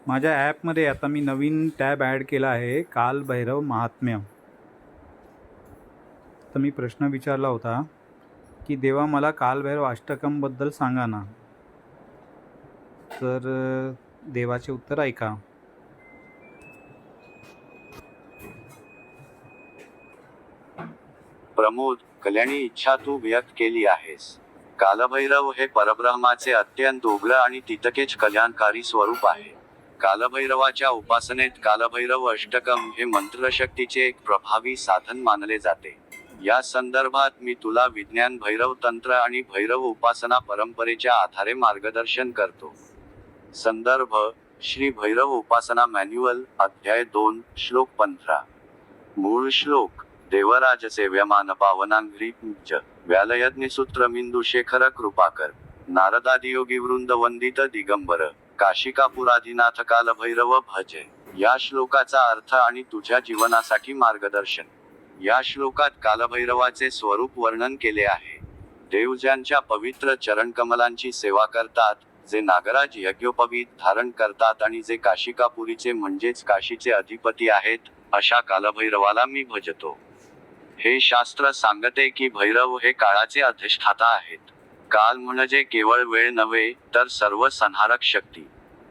माझ्या ॲपमध्ये आता मी नवीन टॅब ॲड केला आहे, कालभैरव महात्म्य. तर मी प्रश्न विचारला होता की देवा मला कालभैरव अष्टकमबद्दल सांगा ना. तर देवाचे उत्तर ऐका. प्रमोद, कल्याणी इच्छा तू व्यक्त केली आहेस. कालभैरव हे परब्रह्माचे अत्यंत उग्र आणि तितकेच कल्याणकारी स्वरूप आहे. कालभैरवाच्या उपासनेत कालभैरव अष्टकम हे मंत्रशक्तीचे एक प्रभावी साधन मानले जाते. या संदर्भात मी तुला विज्ञान भैरव तंत्र आणि भैरव उपासना परंपरेच्या आधारे मार्गदर्शन करतो. संदर्भ: श्री भैरव उपासना मॅन्युअल, अध्याय 2, श्लोक 15. मूळ श्लोक: देवराजसेव्यमान पावनांघ्री च व्यालयज्ञसूत्रमिंदुशेखर कृपाकर नारदादियोगी वृंद वंदित दिगंबर काशिकापुराधिनाथ कालभैरव भजे. या श्लोकाचा अर्थ आणि तुझ्या जीवनासाठी मार्गदर्शन. या श्लोकात कालभैरवाचे स्वरूप वर्णन केले आहे. देव ज्यांच्या पवित्र चरणकमलांची सेवा करतात, जे नागराज यज्ञोपवीत धारण करतात आणि जे काशिकापुरीचे म्हणजेच काशीचे अधिपती आहेत, अशा कालभैरवाला मी भजतो. हे शास्त्र सांगते की भैरव हे काळाचे अधिष्ठाता आहेत. काल म्हणजे केवळ वेळ नव्हे, तर सर्व संहारक शक्ती.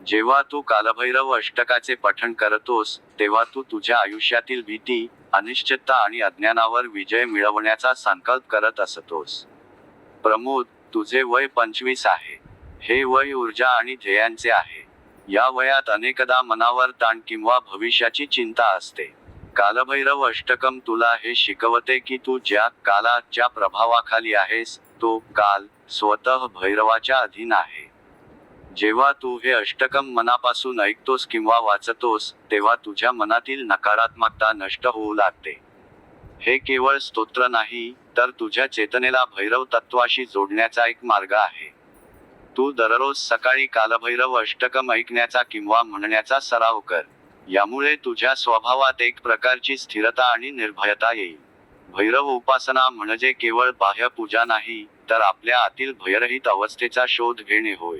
जेव्हा तू कालभैरव अष्टकाचे पठण करतोस, तेव्हा तू तुझ्या आयुष्यातील भीती, अनिश्चितता आणि अज्ञानावर विजय मिळवण्याचा संकल्प करत असतोस. प्रमोद, तुझे वय 25 आहे. हे वय ऊर्जा आणि ध्येयांचे आहे. या वयात अनेकदा मनावर ताण किंवा भविष्याची चिंता असते. कालभैरव अष्टकम तुला हे शिकवते की तू ज्या कालाच्या प्रभावाखाली आहेस, तो काल स्वतः भैरवाच्या अधीन आहे. जेव्हा तू हे अष्टकम मनापासून ऐकतोस किंवा वाचतोस, तेव्हा तुझ्या मनातील नकारात्मकता नष्ट होऊ लागते. हे केवळ स्तोत्र नाही, तर तुझ्या चेतनेला भैरव तत्वाशी जोडण्याचा एक मार्ग आहे. तू दररोज सकाळी कालभैरव अष्टकम ऐकण्याचा किंवा म्हणण्याचा सराव कर. यामुळे तुझ्या स्वभावात एक प्रकारची स्थिरता आणि निर्भयता येईल. भैरव उपासना म्हणजे केवळ बाह्य पूजा नाही, तर आपल्या आतील भयरहित अवस्थेचा शोध घेणे होय.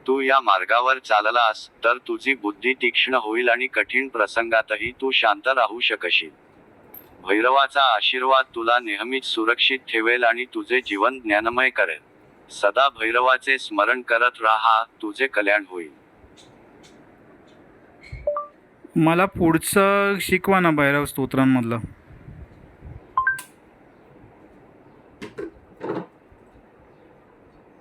तू या मार्गावर चाललास, तर तुझी बुद्धी तीक्ष्ण होईल आणि कठीण प्रसंगातही तू शांत राहू शकशील. भैरवाचा आशीर्वाद तुला नेहमीच सुरक्षित ठेवेल आणि तुझे जीवन ज्ञानमय करेल. सदा भैरवाचे स्मरण करत राहा, तुझे कल्याण होईल. मला पुढचं शिकवा ना भैरव स्तोत्रांमधलं.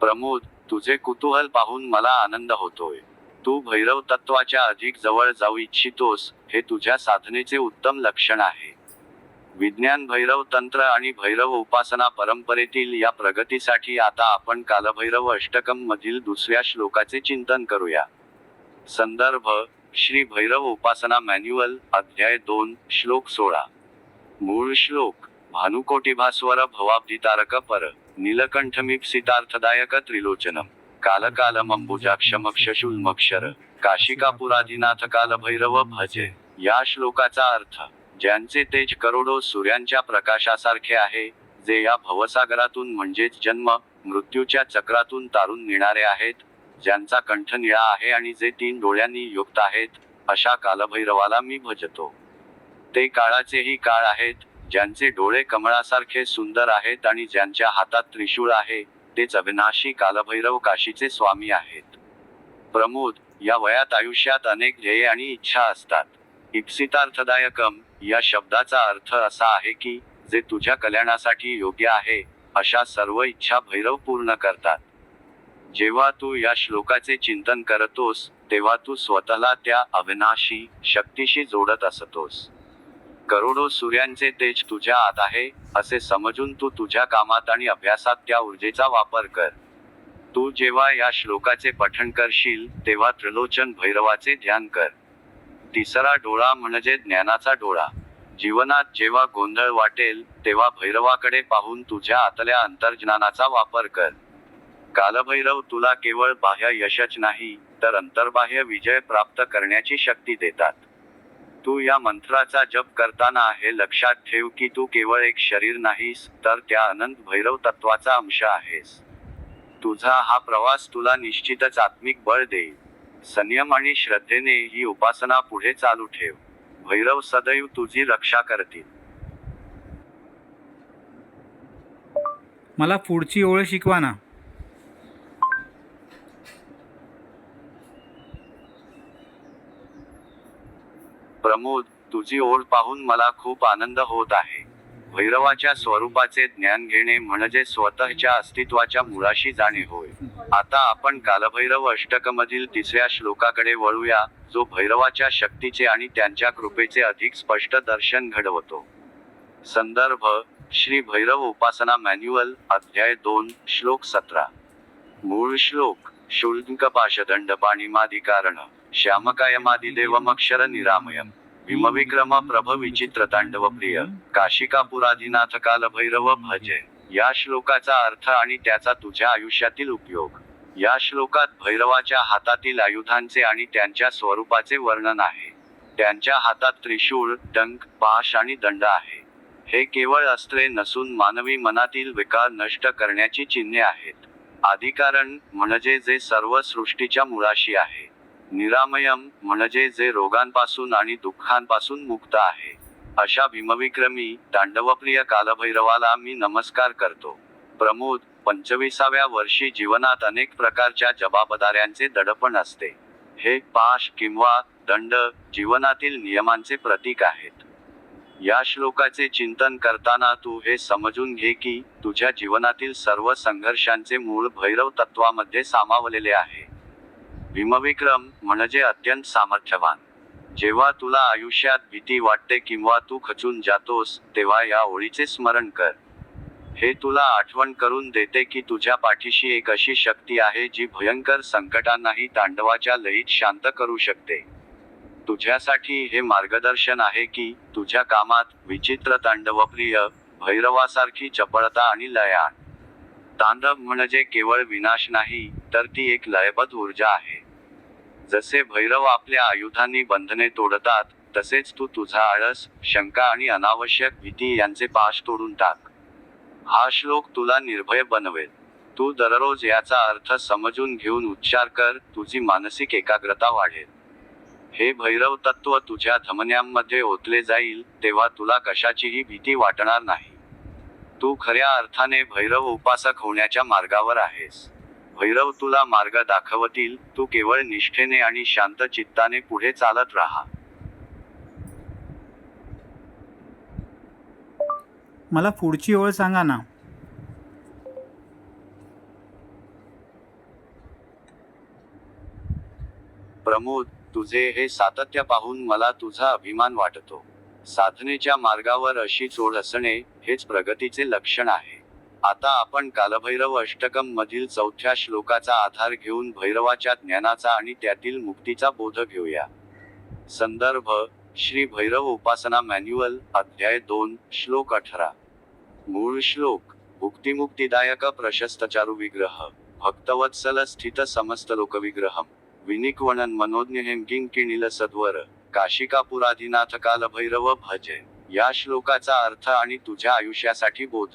प्रमोद, तुझे कुतूहल पाहून मला आनंद होतोय. तू भैरव तत्वाच्या अधिक जवळ जाऊ इच्छितोस, हे तुझ्या साधनेचे उत्तम लक्षण आहे. विज्ञान भैरव तंत्र आणि भैरव उपासना परंपरेतील या प्रगतीसाठी आता आपण कालभैरव अष्टकम मधील दुसऱ्या श्लोकाचे चिंतन करूया. संदर्भ: श्री भैरव उपासना मॅन्युअल, अध्याय 2, श्लोक 16. मूळ श्लोक: भानुकोटिभास्वर भवाब्धितारक पर नीलकंठमीप्सितार्थदायक त्रिलोचनम कालकालमंबुजाक्षमक्षशूलमक्षर काशिकापुराधिनाथ कालभैरव भजे. या श्लोकाचा अर्थ: ज्यांचे तेज करोडो सूर्यांच्या प्रकाशासारखे आहे, जे या भवसागरातून म्हणजेच जन्म मृत्यूच्या चक्रातून तारून नेणारे आहेत, ज्यांचा कंठ निळा आहे आणि जे 3 डोळ्यांनी युक्त आहेत, अशा कालभैरवाला मी भजतो. ते काळाचेही काळ आहेत, ज्यांचे डोळे कमळासारखे सुंदर आहेत आणि ज्यांच्या हातात त्रिशूळ आहे, तेच अविनाशी कालभैरव काशीचे स्वामी आहेत. प्रमोद, या वयात आयुष्यात अनेक ध्येय आणि इच्छा असतात. इप्सितार्थदायकम या शब्दाचा अर्थ असा आहे की, जे तुझ्या कल्याणासाठी योग्य आहे, अशा सर्व इच्छा भैरव पूर्ण करतात. जेव्हा तू या श्लोकाचे चिंतन करतोस, तेव्हा तू स्वतःला त्या अविनाशी शक्तीशी जोडत असतोस. करोडो सूर्यांचे तेज तुझ्या आत आहे, असे समजून तू तुझ्या कामात आणि अभ्यासात त्या ऊर्जेचा वापर कर. तू जेव्हा या श्लोकाचे पठण करशील, तेव्हा त्रिलोचन भैरवाचे ध्यान कर. तिसरा डोळा म्हणजे ज्ञानाचा डोळा. जीवनात जेव्हा गोंधळ वाटेल, तेव्हा भैरवाकडे पाहून तुझ्या आतल्या अंतर्ज्ञानाचा वापर कर. कालभैरव तुला केवळ बाह्य यशच नाही, तर अंतर्बाह्य विजय प्राप्त करण्याची शक्ती देतात. तू या मंत्राचा जप करताना हे लक्षात ठेव की तू केवळ एक शरीर नाहीस, तर त्या अनंत भैरव तत्वाचा अंश आहेस. तुझा हा प्रवास तुला निश्चितच आत्मिक बळ देईल. संयम आणि श्रद्धेने ही उपासना पुढे चालू ठेव. भैरव सदैव तुझी रक्षा करतील. मला पुढची ओळ शिकवा ना. प्रमोद, तुझी ओढ पाहून मला खूप आनंद होत आहे. भैरवाच्या स्वरूपाचे ज्ञान घेणे म्हणजे स्वतःच्या अस्तित्वाच्या मुळाशी जाणे होय. आता आपण कालभैरव अष्टकमधील 3ऱ्या श्लोकाकडे वळूया, जो भैरवाच्या शक्तीचे आणि त्यांच्या कृपेचे अधिक स्पष्ट दर्शन घडवतो. संदर्भ: श्री भैरव उपासना मॅन्युअल, अध्याय 2, श्लोक 17. मूळ श्लोक: शुल्कपाशदंडपाणिमादिकारण श्यामकायमादिदेवमक्षर निरामयम भीमविक्रम प्रभ विचित्र तांडवप्रिय काशिकापुराधिनाथ कालभैरव भजे. या श्लोकाचा अर्थ आणि त्याचा तुझ्या आयुष्यातील उपयोग. या श्लोकात भैरवाच्या हातातील आयुधांचे आणि त्यांच्या स्वरूपाचे वर्णन आहे. त्यांच्या हातात त्रिशूळ, डंक, पाश आणि दंड आहे. हे केवळ अस्त्रे नसून मानवी मनातील विकार नष्ट करण्याची चिन्हे आहेत. आदिकारण म्हणजे जे सर्व सृष्टीच्या मुळाशी आहे. निरामयम म्हणजे जे रोगांपासून आणि दुःखांपासून मुक्त आहे. अशा भीमविक्रमी, तांडवप्रिय कालभैरवाला मी नमस्कार करतो. प्रमोद, 25व्या वर्षी जीवनात अनेक प्रकारच्या जबाबदाऱ्यांचे दडपण असते. हे पाश किंवा दंड जीवनातील नियमांचे प्रतीक आहेत. या श्लोकाचे चिंतन करताना तू हे समजून घे की तुझ्या जीवनातील सर्व संघर्षांचे मूळ भैरव तत्वामध्ये सामावलेले आहे. भीमविक्रम म्हणजे अत्यंत सामर्थ्यवान. जेव्हा तुला आयुष्यात भीती वाटते किंवा तू खचून जातोस, तेव्हा या ओळीचे स्मरण कर. हे तुला आठवण करून देते की तुझ्या पाठीशी एक अशी शक्ती आहे जी भयंकर संकटांनाही तांडवाच्या लयीत शांत करू शकते. तुझ्यासाठी हे मार्गदर्शन आहे की तुझ्या कामात विचित्र तांडवप्रिय भैरवासारखी चपळता आणि लय आण. तांडव म्हणजे केवळ विनाश नाही, तर ती एक लयबद्ध ऊर्जा आहे. जसे भैरव आपल्या आयुधांनी बंधने तोडतात, तसेच तू तुझा आळस, शंका आणि अनावश्यक भीती यांचे पाश तोडून टाक. हा श्लोक तुला निर्भय बनवेल. तू दररोज याचा अर्थ समजून घेऊन उच्चार कर, तुझी मानसिक एकाग्रता वाढेल. हे भैरव तत्व तुझ्या धमन्यांमध्ये ओतले जाईल, तेव्हा तुला कशाचीही भीती वाटणार नाही. तू खऱ्या अर्थाने भैरव उपासक होण्याच्या मार्गावर आहेस. भैरव तुला मार्ग दाखवतील, तू केवळ निष्ठेने आणि शांत चित्ताने पुढे चालत राहा. मला पुढची ओळ सांगा ना. प्रमोद, तुझे हे सातत्य पाहून मला तुझा अभिमान वाटतो. साधनेच्या मार्गावर अशीच ओढ असणे, हेच प्रगतीचे लक्षण आहे. आता आपण कालभैरव अष्टकम मधील 4थ्या श्लोकाचा आधार घेऊन भैरवाच्या ज्ञानाचा आणि त्यातील मुक्तीचा बोध घेऊया. संदर्भ: श्री भैरव उपासना मॅन्युअल, अध्याय 2, श्लोक 18. मूळ श्लोक: भुक्तिमुक्तिदायक प्रशस्त चारु विग्रह भक्तवत्सल स्थित समस्त लोकविग्रहम विनिक्वणन मनोज्ञहेम किंकिणील सद्वर काशिकापुराधिनाथ कालभैरव भजे. या श्लोकाचा अर्थ आणि तुझ्या आयुष्यासाठी बोध.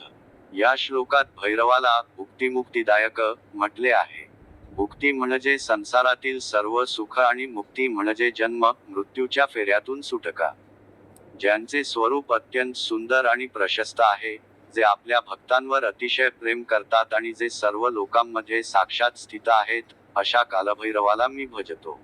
या श्लोकात भैरवाला भुक्तिमुक्तिदायक म्हटले आहे. भुक्ती म्हणजे संसारातील सर्व सुख आणि मुक्ती म्हणजे जन्म मृत्यूच्या फेऱ्यातून सुटका. ज्यांचे स्वरूप अत्यंत सुंदर आणि प्रशस्त आहे, जे आपल्या भक्तांवर अतिशय प्रेम करतात आणि जे सर्व लोकांमध्ये साक्षात स्थित आहेत, अशा कालभैरवाला मी भजतो.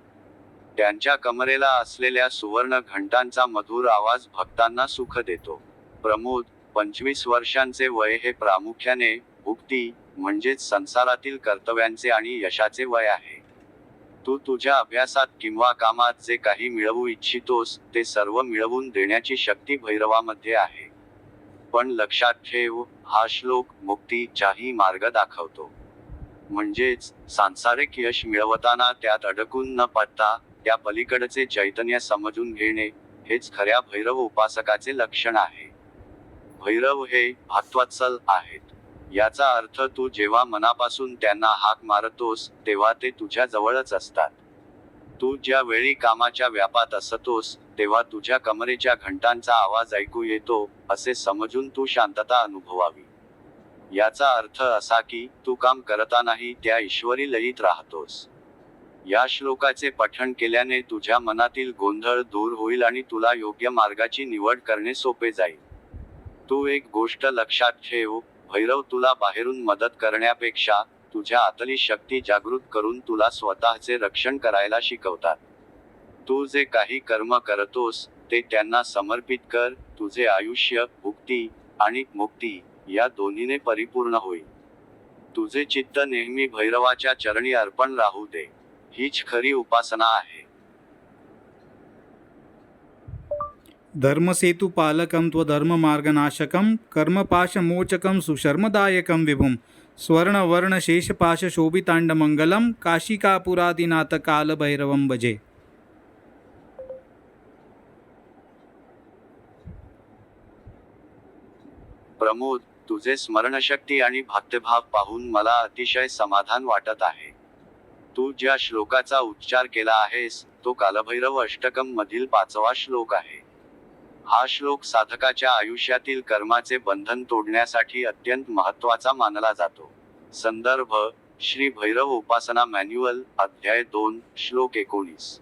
त्यांच्या कमरेला असलेल्या सुवर्ण घंटांचा मधुर आवाज भक्तांना सुख देतो. प्रमोद, 25 वर्षांचे वय हे प्रामुख्याने भुक्ती म्हणजेच संसारातील कर्तव्यांचे आणि यशाचे वय आहे. तू तुझ्या अभ्यासात किंवा कामात जे काही मिळवू इच्छितोस, ते सर्व मिळवून देण्याची शक्ती भैरवामध्ये आहे. पण लक्षात ठेव, हा श्लोक मुक्तीचाही मार्ग दाखवतो. म्हणजेच सांसारिक यश मिळवताना त्यात अडकून न पडता त्या पलीकडचे चैतन्य समजून घेणे, हेच खऱ्या भैरव उपासकाचे लक्षण आहे. भैरव हे भक्तवत्सल आहेत. याचा अर्थ तू जेव्हा मनापासून त्यांना हाक मारतोस, तेव्हा ते तुझ्या जवळच असतात. तू ज्या वेळी कामाच्या व्यापात असतोस, तेव्हा तुझ्या कमरेच्या घंटांचा आवाज ऐकू येतो, असे समजून तू शांतता अनुभवावी. याचा अर्थ असा की तू काम करतानाही त्या ईश्वरी लयीत राहतोस. या श्लोकाचे पठण केल्याने तुझ्या मनातील गोंधळ दूर होईल आणि तुला योग्य मार्गाची निवड करणे सोपे जाईल. तू एक गोष्ट लक्षात ठेव, भैरव तुला बाहेरून मदत करण्यापेक्षा तुझ्या आतली शक्ती जागृत करून तुला स्वतःचे रक्षण करायला शिकवतात. तू जे काही कर्म करतोस ते त्यांना समर्पित कर, तुझे आयुष्य भुक्ती आणि मुक्ती या दोन्हीने परिपूर्ण होईल. तुझे चित्त नेहमी भैरवाच्या चरणी अर्पण राहू दे. हीच खरी उपासना आहे. धर्मसेतुपालकं त्वधर्ममार्गनाशकं कर्मपाशमोचकं सुशर्मदायकं विभुं स्वर्णवर्णशेषपाशशोभिताण्डमङ्गलं काशिकापुरादिनाथकालभैरवं भजे. प्रमोद, तुझे स्मरणशक्ती आणि भक्तिभाव पाहून मला अतिशय समाधान वाटत आहे. तू ज्या श्लोकाचा उच्चार केला आहेस तो कालभैरव अष्टकम मधील 5वा श्लोक आहे. हा श्लोक साधकाच्या आयुष्यातील कर्माचे बंधन तोडण्यासाठी अत्यंत महत्त्वाचा मानला जातो. संदर्भ: श्री भैरव उपासना मॅन्युअल, अध्याय 2, श्लोक 19.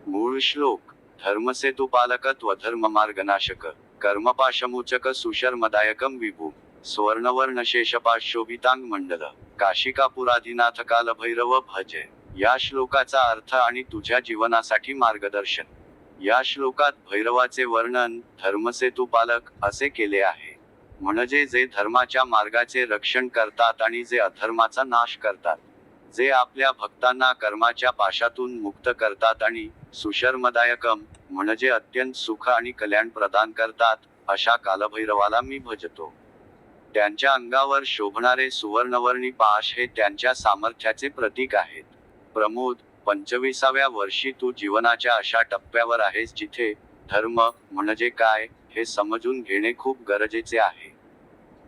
मूळ श्लोक: धर्मसेतुपालक त्वधर्ममार्गनाशक कर्मपाशमोचक सुशर्मदायकं विभू स्वर्णवर्णशेषपाशोभितांग मंडल काशिकापुरादिनाथकालभैरव भजे. या श्लोकाचा अर्थ आणि तुझ्या जीवनासाठी मार्गदर्शन. या श्लोकात भैरवाचे वर्णन धर्मसेतुपालक असे केले आहे, म्हणजे जे धर्माच्या मार्गाचे रक्षण करतात आणि जे अधर्माचा नाश करतात, जे आपल्या भक्तांना कर्माच्या पाशातून मुक्त करतात आणि सुशर्मदायकम म्हणजे अत्यंत सुख आणि कल्याण प्रदान करतात, अशा कालभैरवाला मी भजतो. त्यांच्या अंगावर शोभणारे सुवर्णवर्णी पाश हे त्यांच्या सामर्थ्याचे प्रतीक आहेत. प्रमोद, 25व्या वर्षी तू जीवनाच्या अशा टप्प्यावर आहेस जिथे धर्म म्हणजे काय हे समजून घेणे खूप गरजेचे आहे.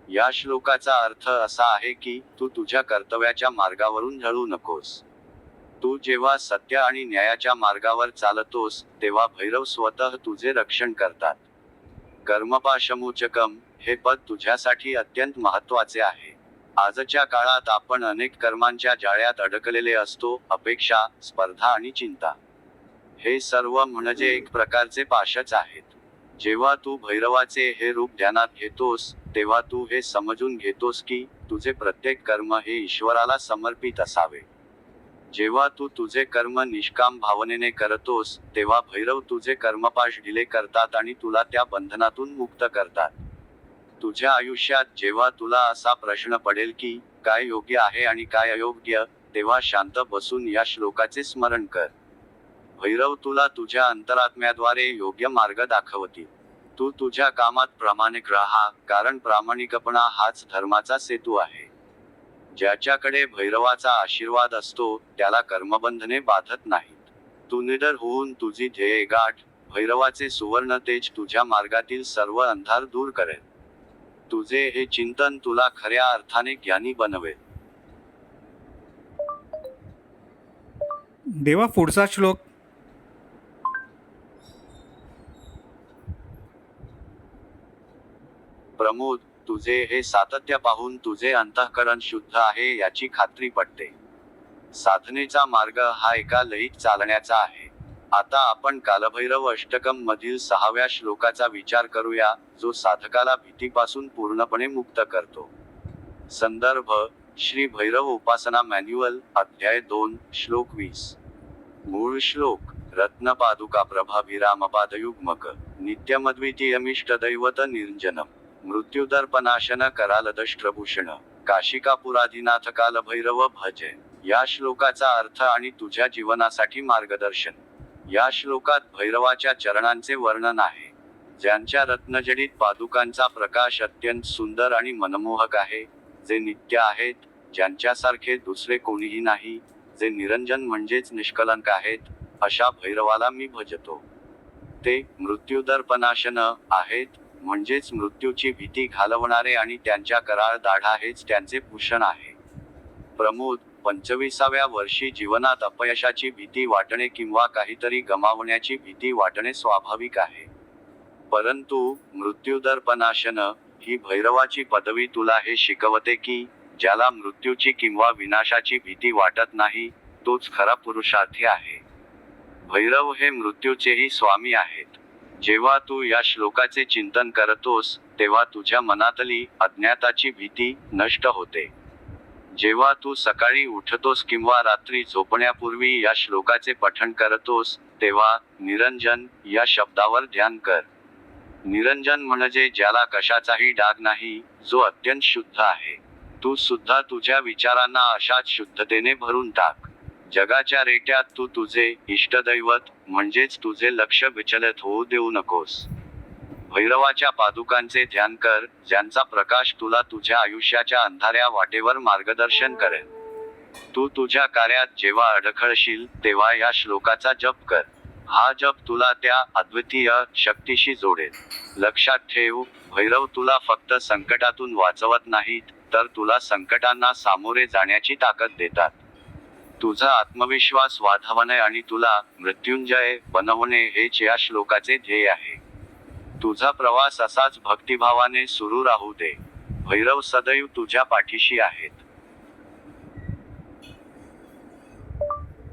या श्लोकाचा अर्थ असा आहे की तू तुझ्या कर्तव्याच्या मार्गावरून ढळू नकोस. तू जेव्हा सत्य आणि न्यायाच्या मार्गावर चालतोस तेव्हा भैरव स्वतः तुझे रक्षण करतात. कर्मपाशमोचकम हे पद तुझ्यासाठी अत्यंत महत्त्वाचे आहे. आजच्या काळात आपण अनेक कर्मांच्या जाळ्यात अडकलेले असतो, अपेक्षा, स्पर्धा आणि चिंता. हे सर्व म्हणजे एक प्रकारचे पाशच आहेत. जेव्हा तू भैरवाचे हे रूप ध्यानात घेतोस तेव्हा तू हे समजून घेतोस की तुझे प्रत्येक कर्म हे ईश्वराला समर्पित असावे. जेव्हा तू तुझे कर्म निष्काम भावनेने करतोस तेव्हा भैरव तुझे कर्मपाश ढिले करतात आणि तुला त्या बंधनातून मुक्त करतात. तुझ्या आयुष्यात जेव्हा तुला असा प्रश्न पडेल की काय योग्य आहे आणि काय अयोग्य, तेव्हा शांत बसून या श्लोकाचे स्मरण कर. भैरव तुला तुझ्या अंतरात्म्याद्वारे योग्य मार्ग दाखवतील. तू तुझ्या कामात प्रामाणिक राहा, कारण प्रामाणिकपणा हाच धर्माचा सेतू आहे. ज्याच्याकडे भैरवाचा आशीर्वाद असतो त्याला कर्मबंधने बाधत नाहीत. तू निडर होऊन तुझी ध्येय गाठ, भैरवाचे सुवर्ण तेज तुझ्या मार्गातील सर्व अंधार दूर करेल. तुझे हे चिंतन तुला खऱ्या अर्थाने ज्ञानी बनवेल. देवा, पुढचा श्लोक. प्रमोद, तुझे हे सातत्य पाहून तुझे अंतःकरण शुद्ध आहे याची खात्री पटते. साधनेचा मार्ग हा एका लयीत चालण्याचा आहे. आता आपण कालभैरव अष्टकम मधील 6व्या श्लोकाचा विचार करूया, जो साधकाला भीतीपासून पूर्णपणे मुक्त करतो. संदर्भ: श्री भैरव उपासना मॅन्युअल, अध्याय 2, श्लोक 20. मूळ श्लोक: रत्नपादुका प्रभाभिरामपादयुग्मक नित्यमद्वितीयमिष्टदैवत निरंजनम मृत्युदर्पनाशन करालदष्ट्रभूषण काशिकापुरादिनाथ कालभैरव भजे. या श्लोकाचा अर्थ आणि तुझ्या जीवनासाठी मार्गदर्शन. या श्लोकात भैरवाच्या चरणांचे वर्णन आहे, ज्यांच्या रत्नजडित पादुकांचा प्रकाश अत्यंत सुंदर आणि मनमोहक आहे, जे नित्य आहेत, ज्यांच्यासारखे दुसरे कोणीही नाही, जे निरंजन म्हणजेच निष्कलंक आहेत, अशा भैरवाला मी भजतो. ते मृत्युदर्पनाशन आहेत, म्हणजेच मृत्यूची भीती घालवणारे आणि त्यांच्या कराळ दाढा हेच त्यांचे भूषण आहे. प्रमोद, 25व्या वर्षी जीवनात अपयशाची भीती वाटणे किंवा काहीतरी गमावण्याची भीती वाटणे स्वाभाविक आहे. परंतु मृत्युदर्पनाशन ही भैरवाची पदवी तुला हे शिकवते की ज्याला मृत्यूची किंवा विनाशाची भीती वाटत नाही, तोच खरा पुरुषार्थी आहे. भैरव हे मृत्यूचेही स्वामी आहेत. जेव्हा तू या श्लोकाचे चिंतन करतोस तेव्हा तुझ्या मनातली अज्ञाताची भीती नष्ट होते. जेव्हा तू सकाळी उठतोस किंवा रात्री झोपण्यापूर्वी या श्लोकाचे पठण करतोस तेव्हा निरंजन या शब्दावर ध्यान कर. निरंजन म्हणजे ज्याला कशाचाही डाग नाही, जो अत्यंत शुद्ध आहे. तू सुद्धा तुझ्या विचारांना अशाच शुद्धतेने भरून टाक. जगाच्या रेट्यात तू तुझे इष्टदैवत म्हणजेच तुझे लक्ष विचलित होऊ देऊ नकोस. भैरवाच्या पादुकांचे ध्यान कर, ज्यांचा प्रकाश तुला तुझ्या आयुष्याच्या अंधाऱ्या वाटेवर मार्गदर्शन करेल. तू तुझ्या कार्यात जेव्हा अडखळशील तेव्हा या श्लोकाचा जप कर. हा जप तुला त्या अद्वितीय शक्तीशी जोडेल. लक्षात ठेव, भैरव तुला फक्त संकटातून वाचवत नाहीत, तर तुला संकटांना सामोरे जाण्याची ताकद देतात. तुझा आत्मविश्वास वाढवणे आणि तुला मृत्युंजय बनवणे हेच या श्लोकाचे ध्येय आहे. तुझा प्रवास असाच भक्तिभावाने सुरू राहू दे. भैरव सदैव तुझ्या पाठीशी आहेत.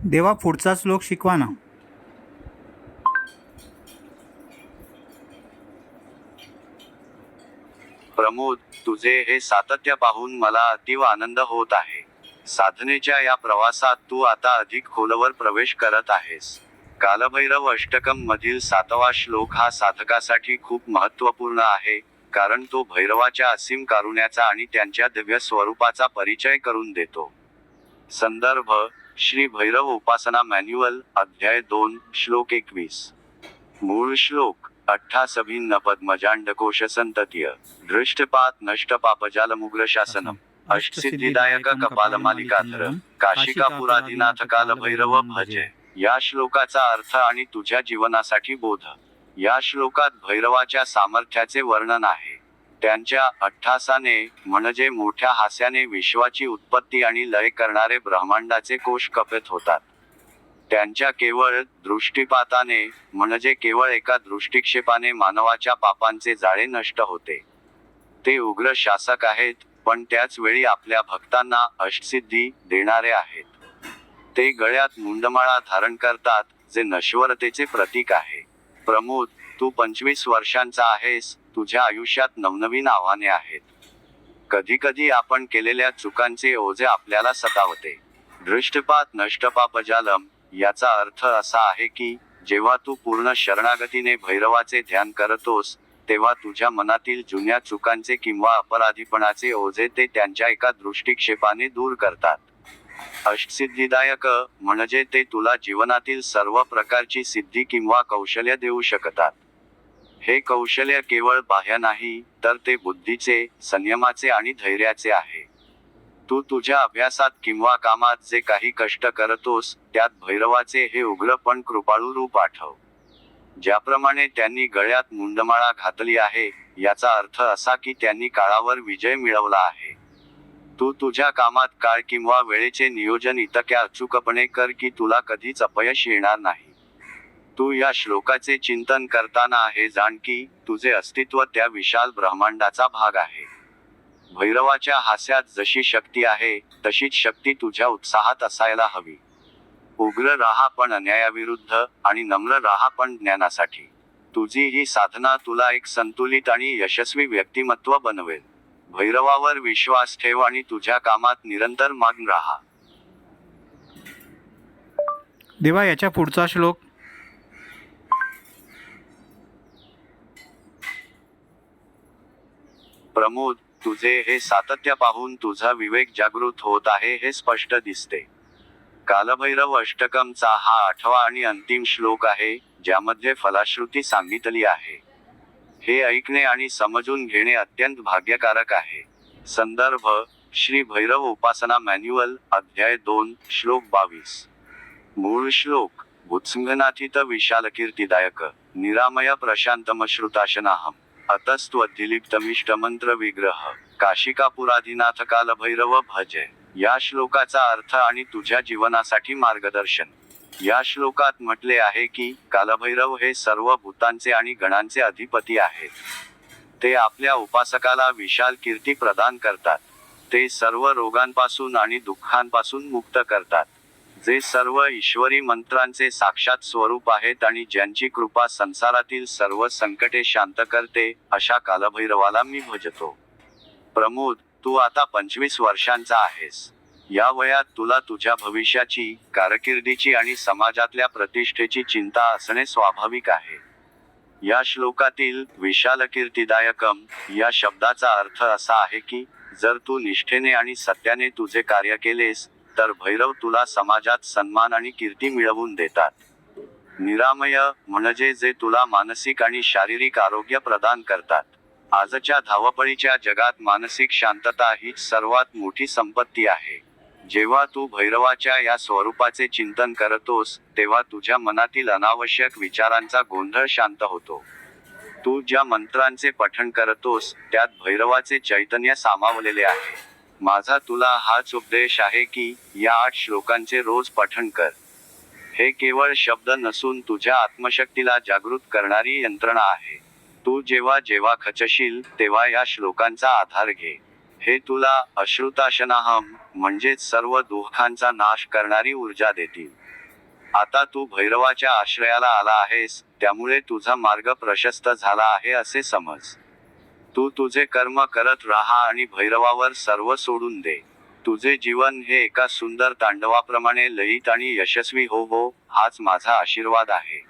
देवा पुढचा श्लोक शिकवा ना. प्रमोद, तुझे हे सातत्य पाहून मला अतीव आनंद होत आहे. साधनेच्या या प्रवासात तू आता अधिक खोलवर प्रवेश करत आहेस. कालभैरव अष्टकम मधील 7वा श्लोक हा साधकासाठी खूप महत्त्वपूर्ण आहे, कारण तो भैरवाच्या असीम कारुण्याचा आणि त्यांच्या दिव्य स्वरूपाचा परिचय करून देतो. संदर्भ: श्री भैरव उपासना मॅन्युअल, अध्याय 2, श्लोक 21. मूळ श्लोक: अट्ठासभिन्न पद्मजांडकोशसंततीय दृष्टपात नष्टपापजालमुग्रशासनम अष्टसिद्धिदायक कपालमालिकाधर काशिकापुराधिनाथ कालभैरव भजे. या श्लोकाचा अर्थ आणि तुझ्या जीवनासाठी बोध. या श्लोकात भैरवाच्या सामर्थ्याचे वर्णन आहे. त्यांच्या अट्ठासाने म्हणजे मोठ्या हास्याने विश्वाची उत्पत्ती आणि लय करणारे ब्रह्मांडाचे कोश कपित होतात. त्यांच्या केवळ दृष्टिपाताने म्हणजे केवळ एका दृष्टिक्षेपाने मानवाच्या पापांचे जाळे नष्ट होते. ते उग्र शासक आहेत, पण त्याच वेळी आपल्या भक्तांना अष्टसिद्धी देणारे आहेत. ते गळ्यात मुंडमाळा धारण करतात, जे नश्वरतेचे प्रतीक आहे. प्रमोद, तू 25 वर्षांचा आहेस. तुझ्या आयुष्यात नवनवीन आव्हाने आहेत. कधीकधी आपण केलेल्या चुकांचे ओझे आपल्याला सतावते. दृष्टपात नष्टपापजालम याचा अर्थ असा आहे की जेव्हा तू पूर्ण शरणागतीने भैरवाचे ध्यान करतोस तेव्हा तुझ्या मनातील जुन्या चुकांचे किंवा अपराधीपणाचे ओझे ते त्यांच्या एका दृष्टिक्षेपाने दूर करतात. अष्टसिद्धिदायक म्हणजे ते तुला जीवनातील सर्व प्रकारची सिद्धी किंवा कौशल्य देऊ शकतात. हे कौशल्य केवळ बाह्य नाही, तर ते बुद्धीचे, संयमाचे आणि धैर्याचे आहे. तू तुझ्या अभ्यासात किंवा कामात जे काही कष्ट करतोस त्यात भैरवाचे हे उग्र पण कृपाळू रूप आठव. ज्याप्रमाणे त्यांनी गळ्यात मुंडमाळा घातली आहे, याचा अर्थ असा की त्यांनी काळावर विजय मिळवला आहे. तू तुझ्या कामात काळ किंवा वेळेचे नियोजन इतक्या अचूकपणे कर की तुला कधीच अपयश येणार नाही. तू या श्लोकाचे चिंतन करताना हे जाण की तुझे अस्तित्व त्या विशाल ब्रह्मांडाचा भाग आहे. भैरवाच्या हास्यात जशी शक्ती आहे तशीच शक्ती तुझ्या उत्साहात असायला हवी. उग्र राहा पण अन्यायाविरुद्ध, आणि नम्र राहा पण ज्ञानासाठी. तुझी ही साधना तुला एक संतुलित आणि यशस्वी व्यक्तिमत्व बनवेल. भैरवावर विश्वास ठेव आणि तुझ्या कामात निरंतर मग्न राहा. देवा याच्या पुढचा श्लोक. प्रमोद, तुझे हे सातत्य पाहून तुझा विवेक जागृत होत आहे हे स्पष्ट दिसते. कालभैरव अष्टकमचा हा 8वा आणि अंतिम श्लोक आहे, ज्यामध्ये फलश्रुती सांगितली आहे. हे ऐकणे आणि समजून घेणे अत्यंत भाग्यकारक आहे. संदर्भ: श्री भैरव उपासना मॅन्युअल, अध्याय 2, श्लोक 22. मूळ श्लोक: भूत्संगनाथित विशालकीर्तिदायक निरामय प्रशांतमश्रुताशनाहम अतस्त्वद्दिलीप्तमिष्टमंत्र विग्रह काशिकापुराधिनाथ कालभैरव भजे. या श्लोकाचा अर्थ आणि तुझ्या जीवनासाठी मार्गदर्शन. या श्लोकात म्हटले आहे की कालभैरव हे सर्व भूतांचे आणि गणांचे अधिपती आहेत. ते आपल्या उपासकाला विशाल कीर्ती प्रदान करतात. ते सर्व रोगांपासून आणि दुःखांपासून मुक्त करतात. जे सर्व ईश्वरी मंत्रांचे साक्षात स्वरूप आहेत आणि ज्यांची कृपा संसारातील सर्व संकटे शांत करते, अशा कालभैरवाला मी भजतो. प्रमोद, तू आता 25 वर्षांचा आहेस. या वयात तुला तुझ्या भविष्याची, कारकिर्दीची आणि समाजातल्या प्रतिष्ठेची चिंता असणे स्वाभाविक आहे. या श्लोकातील विशालकीर्तिदायकम या शब्दाचा अर्थ असा आहे की, जर तू निष्ठेने आणि सत्याने तुझे कार्य केलेस, तर भैरव तुला समाजात सन्मान आणि कीर्ती मिळवून देतात. निरामय म्हणजे जे तुला मानसिक आणि शारीरिक आरोग्य प्रदान करतात. आजच्या धावपळीच्या जगात मानसिक शांतता हीच सर्वात मोठी संपत्ती आहे. जेव्हा तू भैरवाच्या या स्वरूपाचे चिंतन करतोस, तेव्हा तुझ्या मनातील अनावश्यक विचारांचा गोंधळ शांत होतो. तू ज्या मंत्रांचे पठण करतोस, त्यात भैरवाचे चैतन्य सामावलेले आहे. माझा तुला हाच उपदेश आहे की, या 8 श्लोकांचे रोज पठण कर. हे केवळ शब्द नसून तुझ्या आत्मशक्तीला जागृत करणारी यंत्रणा आहे. तू जेव्हा जेव्हा खचशील, तेव्हा या श्लोकांचा आधार घे. हे तुला अश्रुताशनाहम म्हणजेच सर्व दुःखांचा नाश करणारी ऊर्जा देतील. आता तू भैरवाच्या आश्रयाला आला आहेस, त्यामुळे तुझा मार्ग प्रशस्त झाला आहे असे समज. तू तुझे कर्म करत राहा आणि भैरवावर सर्व सोडून दे. तुझे जीवन हे एका सुंदर तांडवाप्रमाणे लयीत आणि यशस्वी हो, हाच माझा आशीर्वाद आहे.